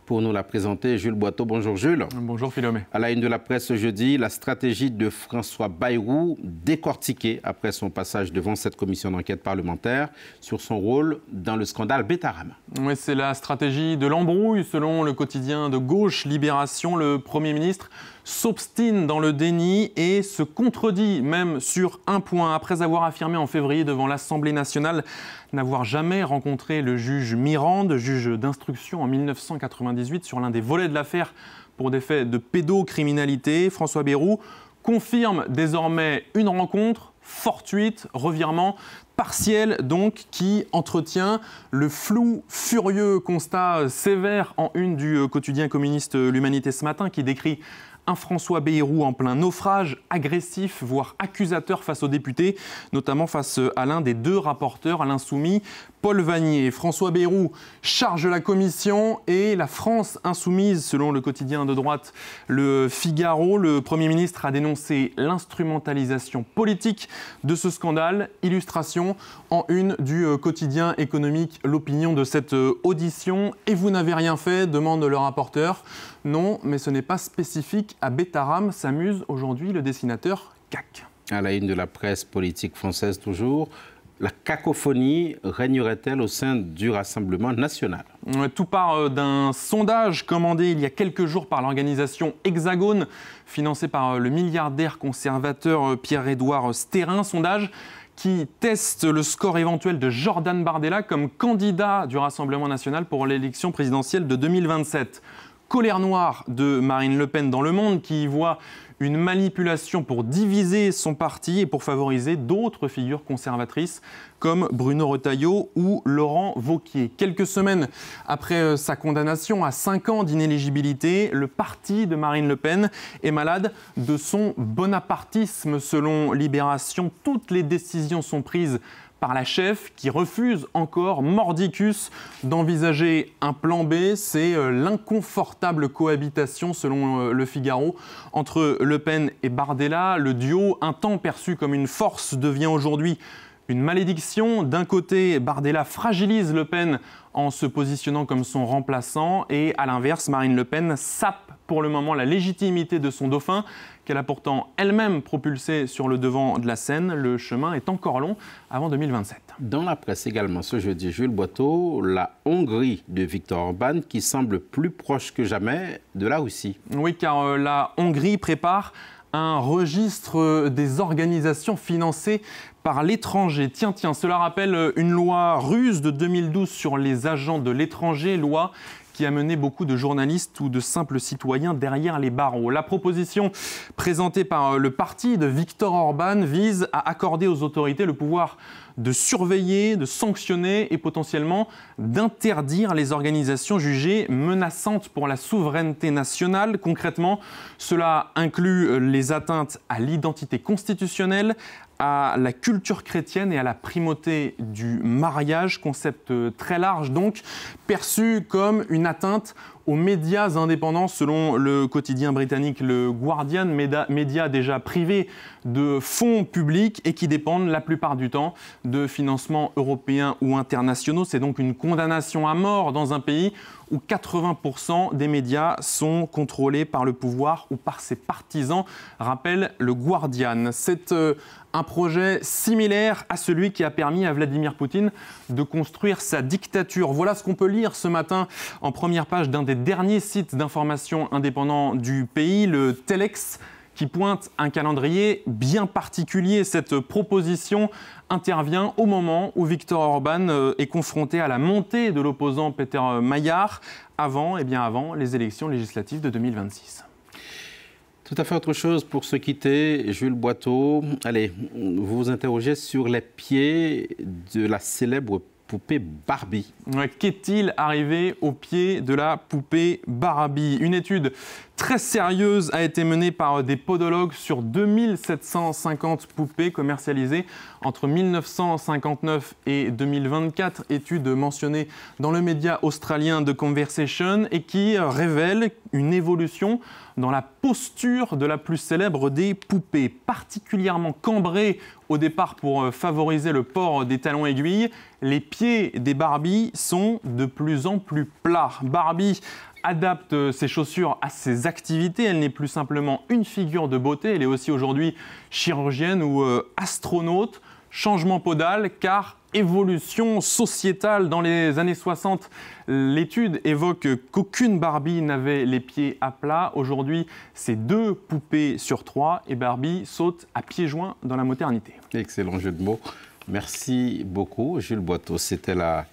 Pour nous la présenter, Jules Boiteau. Bonjour Jules. Bonjour Philomé. À la une de la presse ce jeudi, la stratégie de François Bayrou décortiquée après son passage devant cette commission d'enquête parlementaire sur son rôle dans le scandale Betterame. Oui, c'est la stratégie de l'embrouille. Selon le quotidien de gauche Libération, le Premier ministre s'obstine dans le déni et se contredit même sur un point. Après avoir affirmé en février devant l'Assemblée nationale n'avoir jamais rencontré le juge Mirande, juge d'instruction en 1998 sur l'un des volets de l'affaire pour des faits de pédocriminalité, François Bayrou confirme désormais une rencontre fortuite, revirement partiel donc, qui entretient le flou furieux. Constat sévère en une du quotidien communiste L'Humanité ce matin qui décrit un François Bayrou en plein naufrage, agressif, voire accusateur face aux députés, notamment face à l'un des deux rapporteurs, à l'insoumis Paul Vannier. François Bayrou charge la commission et la France insoumise, selon le quotidien de droite Le Figaro. Le Premier ministre a dénoncé l'instrumentalisation politique de ce scandale. Illustration en une du quotidien économique L'Opinion de cette audition. Et vous n'avez rien fait, demande le rapporteur. Non, mais ce n'est pas spécifique à Betterame, s'amuse aujourd'hui le dessinateur CAC. À la une de la presse politique française toujours, la cacophonie régnerait-elle au sein du Rassemblement national? Tout part d'un sondage commandé il y a quelques jours par l'organisation Hexagone, financé par le milliardaire conservateur Pierre-Édouard Stérin. Sondage qui teste le score éventuel de Jordan Bardella comme candidat du Rassemblement national pour l'élection présidentielle de 2027. Colère noire de Marine Le Pen dans Le Monde qui y voit une manipulation pour diviser son parti et pour favoriser d'autres figures conservatrices comme Bruno Retailleau ou Laurent Wauquiez. Quelques semaines après sa condamnation à 5 ans d'inéligibilité, le parti de Marine Le Pen est malade de son bonapartisme. Selon Libération, toutes les décisions sont prises par la chef qui refuse encore mordicus d'envisager un plan B. C'est l'inconfortable cohabitation, selon Le Figaro, entre Le Pen et Bardella. Le duo, un temps perçu comme une force, devient aujourd'hui une malédiction. D'un côté, Bardella fragilise Le Pen en se positionnant comme son remplaçant et à l'inverse, Marine Le Pen sape pour le moment la légitimité de son dauphin qu'elle a pourtant elle-même propulsé sur le devant de la scène. Le chemin est encore long avant 2027. Dans la presse également ce jeudi, Jules Boiteau, la Hongrie de Viktor Orban qui semble plus proche que jamais de la Russie. Oui, car la Hongrie prépare un registre des organisations financées par l'étranger. Tiens, cela rappelle une loi russe de 2012 sur les agents de l'étranger, loi qui a mené beaucoup de journalistes ou de simples citoyens derrière les barreaux. La proposition présentée par le parti de Viktor Orban vise à accorder aux autorités le pouvoir de surveiller, de sanctionner et potentiellement d'interdire les organisations jugées menaçantes pour la souveraineté nationale. Concrètement, cela inclut les atteintes à l'identité constitutionnelle, à la culture chrétienne et à la primauté du mariage, concept très large donc, perçu comme une atteinte aux médias indépendants selon le quotidien britannique Le Guardian, médias déjà privés de fonds publics et qui dépendent la plupart du temps de financements européens ou internationaux. C'est donc une condamnation à mort dans un pays où 80% des médias sont contrôlés par le pouvoir ou par ses partisans, rappelle Le Guardian. C'est un projet similaire à celui qui a permis à Vladimir Poutine de construire sa dictature. Voilà ce qu'on peut lire ce matin en première page d'un des derniers sites d'information indépendants du pays, le Telex, qui pointe un calendrier bien particulier. Cette proposition intervient au moment où Viktor Orban est confronté à la montée de l'opposant Peter Maïar avant les élections législatives de 2026. Tout à fait autre chose pour se quitter, Jules Boiteau. Allez, vous vous interrogez sur les pieds de la célèbre poupée Barbie. Qu'est-il arrivé aux pieds de la poupée Barbie? Une étude très sérieuse a été menée par des podologues sur 2750 poupées commercialisées entre 1959 et 2024. Étude mentionnée dans le média australien The Conversation et qui révèle une évolution dans la posture de la plus célèbre des poupées, particulièrement cambrée au départ pour favoriser le port des talons aiguilles. Les pieds des Barbie sont de plus en plus plats. Barbie adapte ses chaussures à ses activités. Elle n'est plus simplement une figure de beauté, elle est aussi aujourd'hui chirurgienne ou astronaute. Changement podal, car évolution sociétale. Dans les années 60, l'étude évoque qu'aucune Barbie n'avait les pieds à plat. Aujourd'hui, c'est 2 poupées sur 3 et Barbie saute à pieds joints dans la modernité. Excellent jeu de mots. Merci beaucoup, Jules Boiteau. C'était la